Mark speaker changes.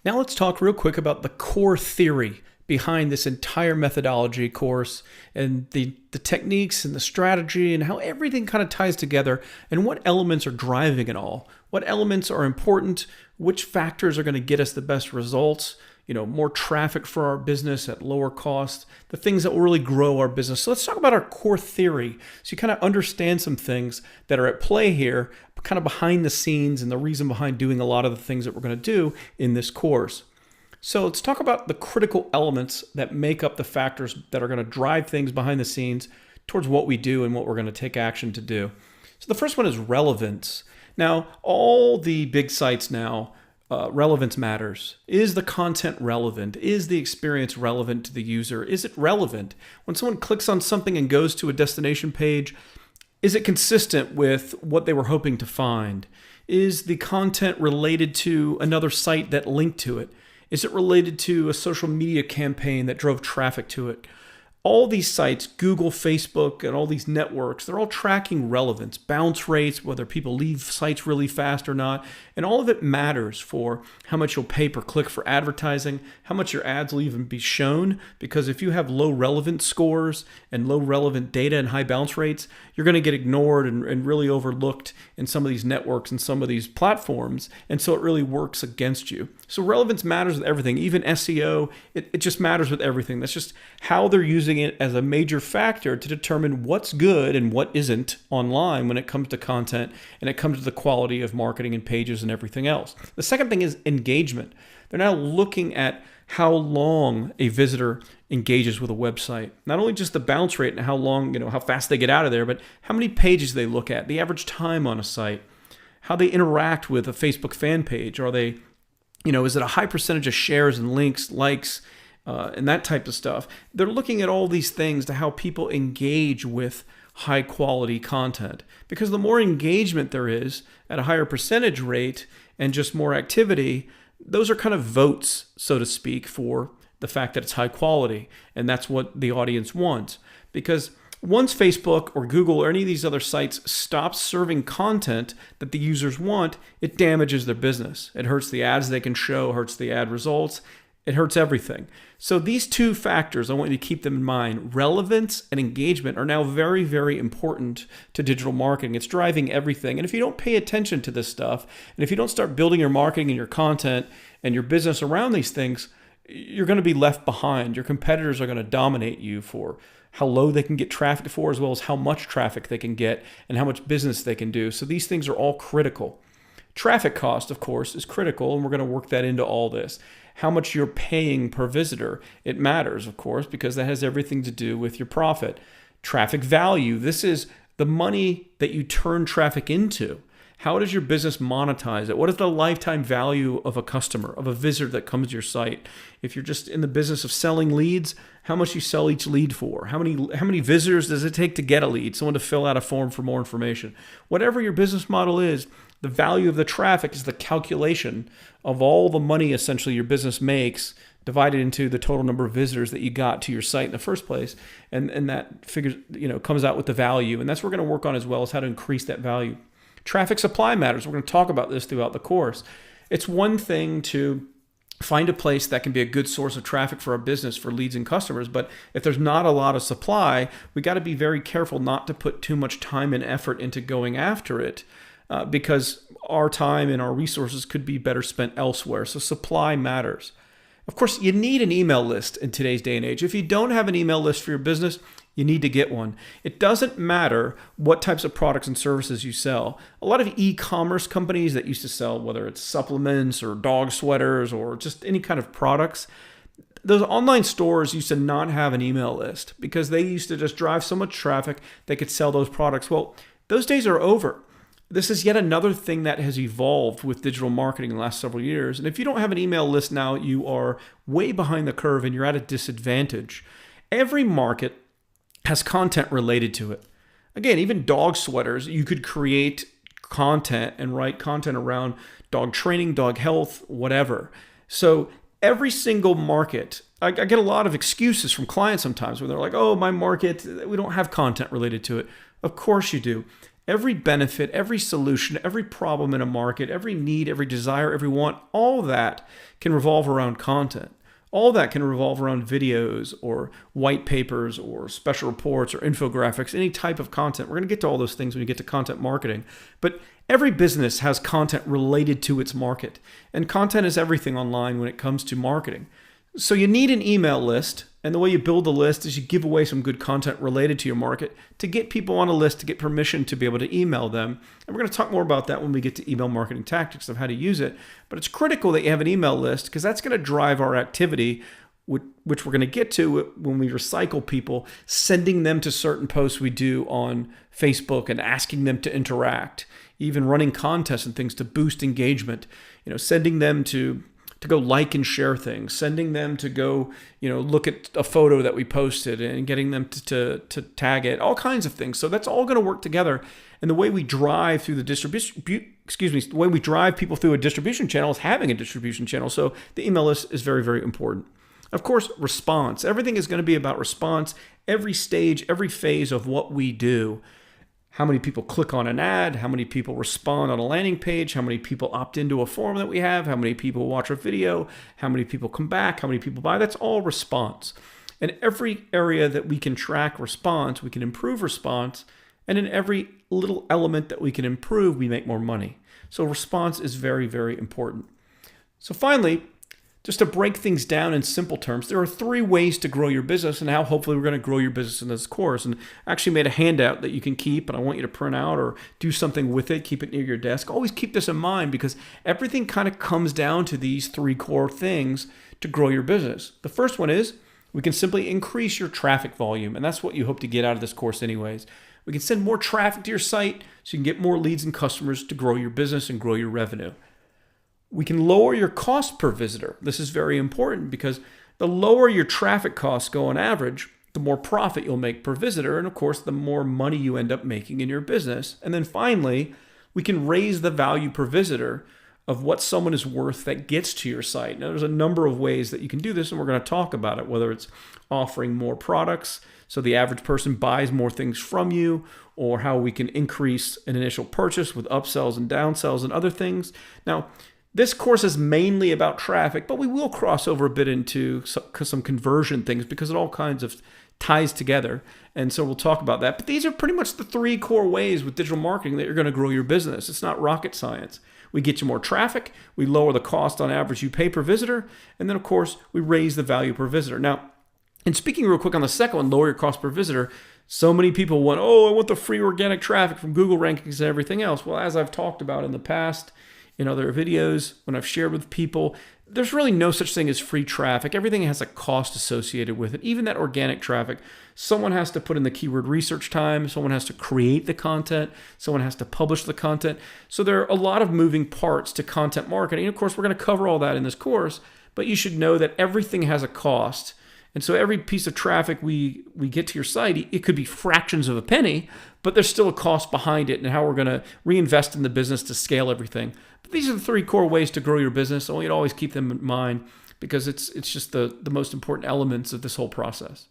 Speaker 1: Now let's talk real quick about the core theory behind this entire methodology course and the techniques and the strategy and how everything kind of ties together and what elements are driving it all. What elements are important, which factors are going to get us the best results, more traffic for our business at lower cost, the things that will really grow our business. So let's talk about our core theory so you kind of understand some things that are at play here, kind of behind the scenes and the reason behind doing a lot of the things that we're going to do in this course. So let's talk about the critical elements that make up the factors that are going to drive things behind the scenes towards what we do and what we're going to take action to do. So the first one is relevance. Now, all the big sites now, relevance matters. Is the content relevant? Is the experience relevant to the user? Is it relevant? When someone clicks on something and goes to a destination page, is it consistent with what they were hoping to find? Is the content related to another site that linked to it? Is it related to a social media campaign that drove traffic to it? All these sites, Google, Facebook, and all these networks, they're all tracking relevance, bounce rates, whether people leave sites really fast or not. And all of it matters for how much you'll pay per click for advertising, how much your ads will even be shown. Because if you have low relevant scores and low relevant data and high bounce rates, you're going to get ignored and really overlooked in some of these networks and some of these platforms. And so it really works against you. So relevance matters with everything, even SEO. It just matters with everything. That's just how they're using it as a major factor to determine what's good and what isn't online when it comes to content and it comes to the quality of marketing and pages and everything else. The second thing is engagement. They're now looking at how long a visitor engages with a website. Not only just the bounce rate and how long, how fast they get out of there, but how many pages they look at, the average time on a site, how they interact with a Facebook fan page. Are they, is it a high percentage of shares and links, likes, and that type of stuff? They're looking at all these things to how people engage with high quality content. Because the more engagement there is at a higher percentage rate and just more activity, those are kind of votes, so to speak, for the fact that it's high quality. And that's what the audience wants. Because once Facebook or Google or any of these other sites stop serving content that the users want, it damages their business. It hurts the ads they can show, hurts the ad results. It hurts everything. So these two factors, I want you to keep them in mind. Relevance and engagement are now very, very important to digital marketing. It's driving everything. And if you don't pay attention to this stuff, and if you don't start building your marketing and your content and your business around these things, you're going to be left behind. Your competitors are going to dominate you for how low they can get traffic for, as well as how much traffic they can get and how much business they can do. So these things are all critical. Traffic cost, of course, is critical, and we're going to work that into all this. How much you're paying per visitor, it matters, of course, because that has everything to do with your profit. Traffic value, this is the money that you turn traffic into. How does your business monetize it? What is the lifetime value of a customer, of a visitor that comes to your site? If you're just in the business of selling leads, how much you sell each lead for? How many visitors does it take to get a lead? Someone to fill out a form for more information. Whatever your business model is, the value of the traffic is the calculation of all the money essentially your business makes divided into the total number of visitors that you got to your site in the first place. And that figures, comes out with the value. And that's what we're going to work on as well, as how to increase that value. Traffic supply matters. We're going to talk about this throughout the course. It's one thing to find a place that can be a good source of traffic for our business, for leads and customers. But if there's not a lot of supply, we got to be very careful not to put too much time and effort into going after it. Because our time and our resources could be better spent elsewhere. So supply matters. Of course, you need an email list in today's day and age. If you don't have an email list for your business, you need to get one. It doesn't matter what types of products and services you sell. A lot of e-commerce companies that used to sell, whether it's supplements or dog sweaters or just any kind of products, those online stores used to not have an email list because they used to just drive so much traffic they could sell those products. Well, those days are over. This is yet another thing that has evolved with digital marketing in the last several years. And if you don't have an email list now, you are way behind the curve and you're at a disadvantage. Every market has content related to it. Again, even dog sweaters, you could create content and write content around dog training, dog health, whatever. So every single market, I get a lot of excuses from clients sometimes where they're like, oh, my market, we don't have content related to it. Of course you do. every benefit, every solution, every problem in a market, every need, every desire, every want, all that can revolve around content. All that can revolve around videos or white papers or special reports or infographics, any type of content. We're going to get to all those things when we get to content marketing. But every business has content related to its market. And content is everything online when it comes to marketing. So you need an email list. And the way you build a list is you give away some good content related to your market to get people on a list, to get permission to be able to email them. And we're going to talk more about that when we get to email marketing tactics of how to use it. But it's critical that you have an email list because that's going to drive our activity, which we're going to get to when we recycle people, sending them to certain posts we do on Facebook and asking them to interact, even running contests and things to boost engagement, sending them to go like and share things, sending them to go, look at a photo that we posted and getting them to tag it, all kinds of things. So that's all going to work together. And the way we drive through the way we drive people through a distribution channel is having a distribution channel. So the email list is very, very important. Of course, response. Everything is going to be about response. Every stage, every phase of what we do. How many people click on an ad, how many people respond on a landing page, how many people opt into a forum that we have, how many people watch a video, how many people come back, how many people buy. That's all response. In every area that we can track response, we can improve response. And in every little element that we can improve, we make more money. So response is very, very important. So finally, just to break things down in simple terms, there are 3 ways to grow your business and how hopefully we're going to grow your business in this course. And I actually made a handout that you can keep, and I want you to print out or do something with it, keep it near your desk. Always keep this in mind because everything kind of comes down to these 3 core things to grow your business. The first one is we can simply increase your traffic volume, and that's what you hope to get out of this course anyways. We can send more traffic to your site so you can get more leads and customers to grow your business and grow your revenue. We can lower your cost per visitor. This is very important because the lower your traffic costs go on average, the more profit you'll make per visitor. And of course, the more money you end up making in your business. And then finally, we can raise the value per visitor of what someone is worth that gets to your site. Now, there's a number of ways that you can do this, and we're going to talk about it, whether it's offering more products so the average person buys more things from you, or how we can increase an initial purchase with upsells and downsells and other things. Now, this course is mainly about traffic, but we will cross over a bit into some conversion things because it all kinds of ties together. And so we'll talk about that. But these are pretty much the 3 core ways with digital marketing that you're going to grow your business. It's not rocket science. We get you more traffic, we lower the cost on average you pay per visitor, and then of course we raise the value per visitor. Now, and speaking real quick on the second one, lower your cost per visitor, so many people want, I want the free organic traffic from Google rankings and everything else. Well, as I've talked about in the past, in other videos, when I've shared with people, there's really no such thing as free traffic. Everything has a cost associated with it. Even that organic traffic, someone has to put in the keyword research time, someone has to create the content, someone has to publish the content. So there are a lot of moving parts to content marketing. And of course, we're going to cover all that in this course, but you should know that everything has a cost. And so every piece of traffic we get to your site, it could be fractions of a penny, but there's still a cost behind it and how we're going to reinvest in the business to scale everything. But these are the 3 core ways to grow your business. I want you to always keep them in mind because it's just the most important elements of this whole process.